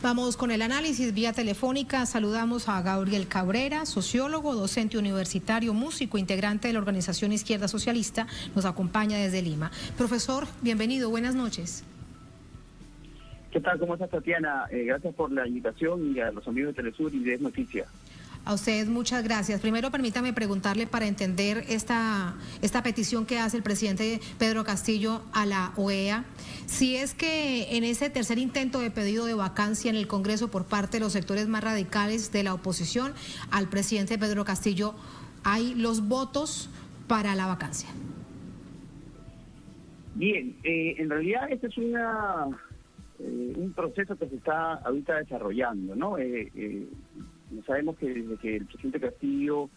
Vamos con el análisis vía telefónica. Saludamos a Gabriel Cabrera, sociólogo, docente universitario, músico, integrante de la organización Izquierda Socialista. Nos acompaña desde Lima. Profesor, bienvenido, buenas noches. ¿Qué tal? ¿Cómo estás, Tatiana? Gracias por la invitación y a los amigos de Telesur y de Noticias. A ustedes muchas gracias. Primero permítame preguntarle para entender esta petición que hace el presidente Pedro Castillo a la OEA, si es que en ese tercer intento de pedido de vacancia en el Congreso por parte de los sectores más radicales de la oposición al presidente Pedro Castillo hay los votos para la vacancia. Bien, en realidad este es un proceso que se está ahorita desarrollando, ¿no? Sabemos que desde que el presidente Castillo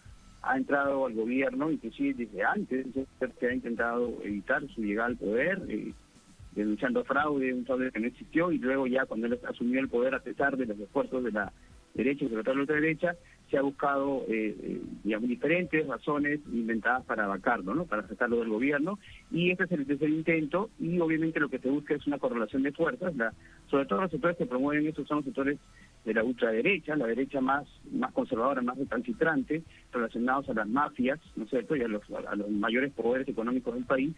ha entrado al gobierno, inclusive desde antes, se ha intentado evitar su llegada al poder, denunciando fraude, un fraude que no existió, y luego ya cuando él asumió el poder, a pesar de los esfuerzos de la derecha y sobre todo de la ultraderecha, se ha buscado, digamos, diferentes razones inventadas para vacarlo, ¿no? Para sacarlo del gobierno, y este es el tercer intento, y obviamente lo que se busca es una correlación de fuerzas, sobre todo los sectores que promueven esto son los sectores de la ultraderecha, la derecha más conservadora, más recalcitrante, relacionados a las mafias, ¿no es cierto?, y a los mayores poderes económicos del país,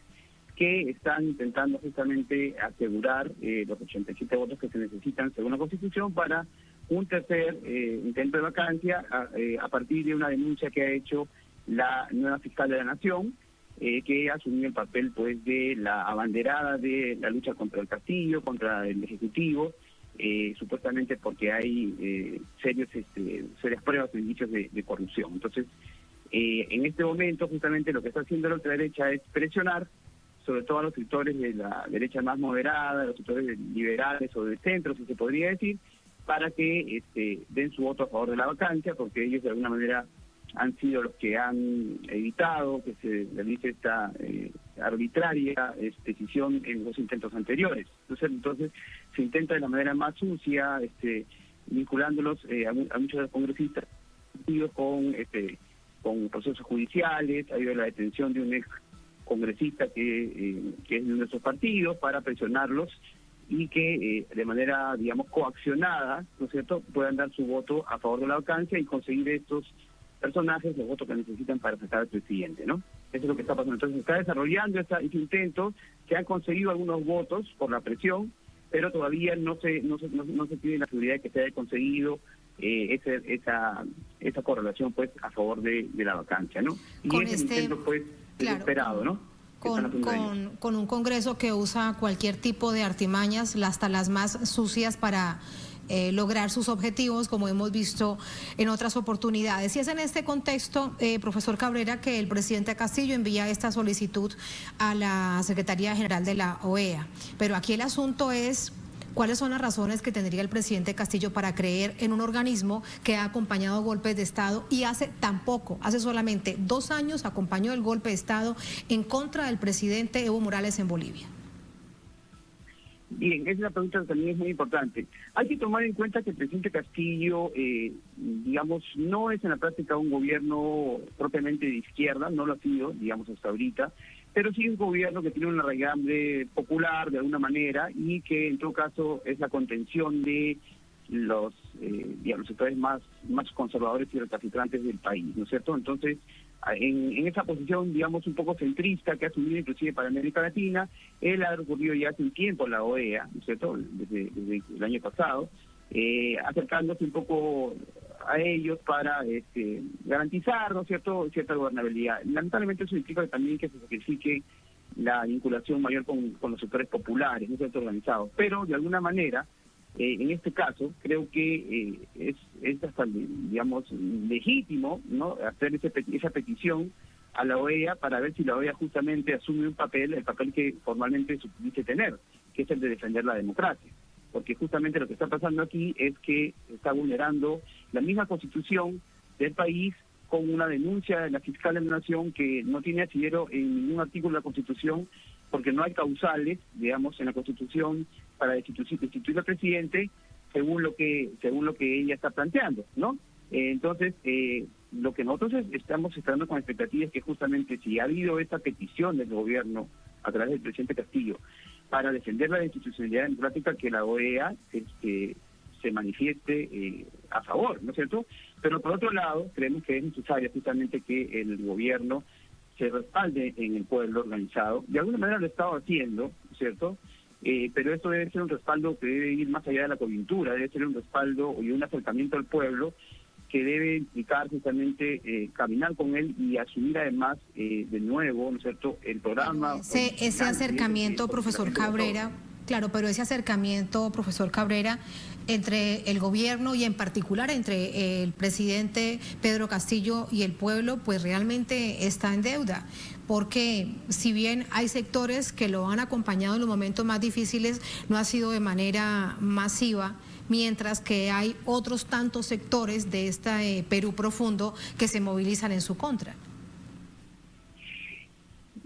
que están intentando justamente asegurar los 87 votos que se necesitan según la Constitución para un tercer intento de vacancia a partir de una denuncia que ha hecho la nueva fiscal de la Nación, que asumió el papel pues de la abanderada de la lucha contra el Castillo, contra el Ejecutivo, supuestamente porque hay serias pruebas e indicios de corrupción. Entonces, en este momento justamente lo que está haciendo la ultraderecha es presionar sobre todo a los sectores de la derecha más moderada, los sectores liberales o de centro, si se podría decir, para que den su voto a favor de la vacancia, porque ellos de alguna manera han sido los que han evitado que se realice esta arbitraria decisión en los intentos anteriores. Entonces se intenta de la manera más sucia, vinculándolos a muchos de los congresistas con procesos judiciales. Ha habido la detención de un ex congresista que es de nuestros partidos para presionarlos y que de manera, digamos, coaccionada, ¿no es cierto?, puedan dar su voto a favor de la vacancia y conseguir estos personajes los votos que necesitan para sacar al presidente, ¿no? Eso es lo que está pasando. Entonces se está desarrollando ese intento, se han conseguido algunos votos por la presión, pero todavía no se tiene la seguridad de que se haya conseguido esa correlación pues a favor de la vacancia, ¿no? Y con ese intento pues desesperado, ¿no? Con un Congreso que usa cualquier tipo de artimañas, hasta las más sucias, para lograr sus objetivos, como hemos visto en otras oportunidades. Y es en este contexto, profesor Cabrera, que el presidente Castillo envía esta solicitud a la Secretaría General de la OEA. Pero aquí el asunto es: ¿cuáles son las razones que tendría el presidente Castillo para creer en un organismo que ha acompañado golpes de Estado y hace solamente 2 años acompañó el golpe de Estado en contra del presidente Evo Morales en Bolivia? Bien, esa es una pregunta que también es muy importante. Hay que tomar en cuenta que el presidente Castillo, digamos, no es en la práctica un gobierno propiamente de izquierda, no lo ha sido, digamos, hasta ahorita, pero sí un gobierno que tiene una raigambre popular de alguna manera y que en todo caso es la contención de los sectores más conservadores y recalcitrantes del país, ¿no es cierto? Entonces, en esa posición, digamos, un poco centrista que ha asumido inclusive para América Latina, él ha recurrido ya hace un tiempo a la OEA, ¿no es cierto?, desde el año pasado, acercándose un poco a ellos para garantizar, ¿no es cierto?, cierta gobernabilidad. Lamentablemente eso implica también que se sacrifique la vinculación mayor con los sectores populares, ¿no es cierto?, organizados. Pero de alguna manera, en este caso, creo que es hasta, digamos, legítimo, ¿no?, hacer esa petición a la OEA para ver si la OEA justamente asume el papel que formalmente dice tener, que es el de defender la democracia. Porque justamente lo que está pasando aquí es que se está vulnerando la misma Constitución del país con una denuncia de la fiscal de la Nación que no tiene asidero en ningún artículo de la Constitución, porque no hay causales, digamos, en la Constitución para destituir al presidente según lo que ella está planteando, ¿no? Entonces, lo que nosotros estamos esperando con expectativa es que justamente si ha habido esta petición del gobierno a través del presidente Castillo para defender la institucionalidad democrática, que la OEA se se manifieste a favor, ¿no es cierto? Pero por otro lado, creemos que es necesario justamente que el gobierno se respalde en el pueblo organizado. De alguna manera lo ha estado haciendo, ¿cierto? Pero esto debe ser un respaldo que debe ir más allá de la coyuntura, debe ser un respaldo y un acercamiento al pueblo que debe implicar justamente caminar con él y asumir además de nuevo, ¿no es cierto?, el programa. Ese acercamiento, profesor Cabrera, claro, pero ese acercamiento, profesor Cabrera, entre el gobierno y en particular entre el presidente Pedro Castillo y el pueblo, pues realmente está en deuda, porque si bien hay sectores que lo han acompañado en los momentos más difíciles, no ha sido de manera masiva, mientras que hay otros tantos sectores de este Perú profundo que se movilizan en su contra.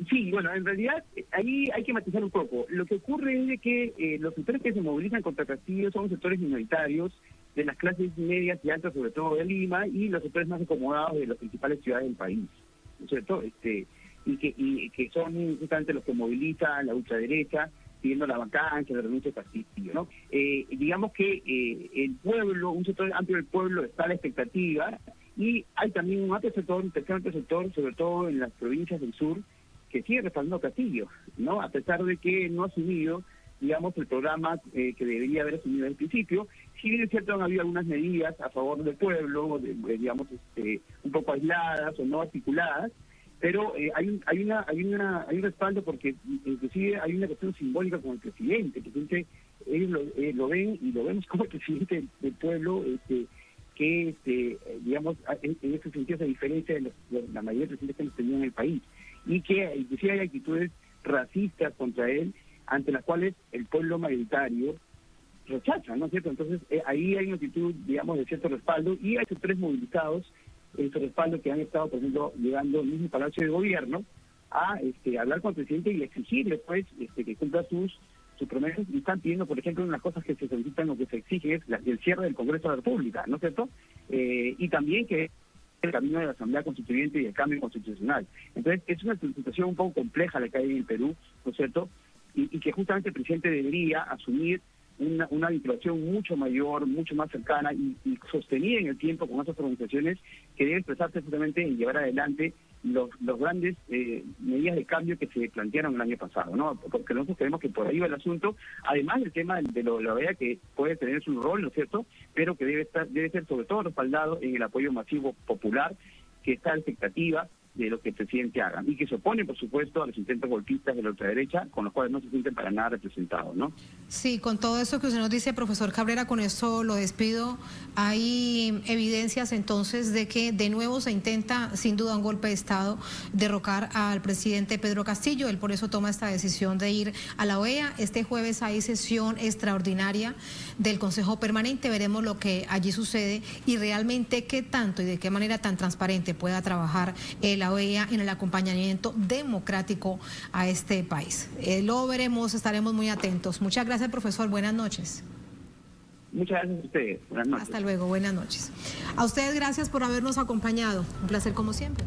Sí, bueno, en realidad ahí hay que matizar un poco. Lo que ocurre es de que los sectores que se movilizan contra Castillo son sectores minoritarios de las clases medias y altas, sobre todo de Lima, y los sectores más acomodados de las principales ciudades del país, ¿no es cierto? Y que son justamente los que movilizan la ultraderecha, pidiendo la vacancia, la renuncia de Castillo, ¿no? Digamos que el pueblo, un sector amplio del pueblo está a la expectativa, y hay también un amplio sector, un tercer amplio sector, sobre todo en las provincias del sur, que sigue respaldando a Castillo, ¿no? A pesar de que no ha asumido, digamos, el programa que debería haber asumido al principio. Si bien es cierto, han habido algunas medidas a favor del pueblo, digamos, un poco aisladas o no articuladas, pero hay un respaldo, porque inclusive hay una cuestión simbólica con el presidente. Ellos lo ven y lo vemos como el presidente del pueblo, que digamos, en ese sentido se diferencia de la mayoría de presidentes que hemos tenido en el país, y que inclusive hay actitudes racistas contra él, ante las cuales el pueblo mayoritario rechaza, ¿no es cierto? Entonces ahí hay una actitud, digamos, de cierto respaldo, y hay sectores movilizados, estos respaldos que han estado, por ejemplo, llegando al mismo Palacio de Gobierno a hablar con el presidente y exigirle, pues, que cumpla sus promesas, y están pidiendo, por ejemplo, unas cosas que se solicitan o que se exige es el cierre del Congreso de la República, ¿no es cierto? Y también que el camino de la Asamblea Constituyente y el cambio constitucional. Entonces, es una situación un poco compleja la que hay en el Perú, ¿no es cierto? Y que justamente el presidente debería asumir una vinculación mucho mayor, mucho más cercana y sostenida en el tiempo con otras organizaciones que deben expresarse justamente en llevar adelante los grandes medidas de cambio que se plantearon el año pasado, ¿no? Porque nosotros creemos que por ahí va el asunto, además del tema de la OEA, que puede tener su rol, ¿no es cierto?, pero que debe ser sobre todo respaldado en el apoyo masivo popular, que está a la expectativa de lo que el presidente haga, y que se opone, por supuesto, a los intentos golpistas de la ultraderecha, con los cuales no se sienten para nada representados, ¿no? Sí, con todo eso que usted nos dice, profesor Cabrera, con esto lo despido. Hay evidencias entonces de que de nuevo se intenta, sin duda, un golpe de Estado, derrocar al presidente Pedro Castillo. Él por eso toma esta decisión de ir a la OEA. Este jueves hay sesión extraordinaria del Consejo Permanente. Veremos lo que allí sucede y realmente qué tanto y de qué manera tan transparente pueda trabajar la OEA en el acompañamiento democrático a este país. Lo veremos, estaremos muy atentos. Muchas gracias, profesor. Buenas noches. Muchas gracias a ustedes. Buenas noches. Hasta luego. Buenas noches. A ustedes, gracias por habernos acompañado. Un placer como siempre.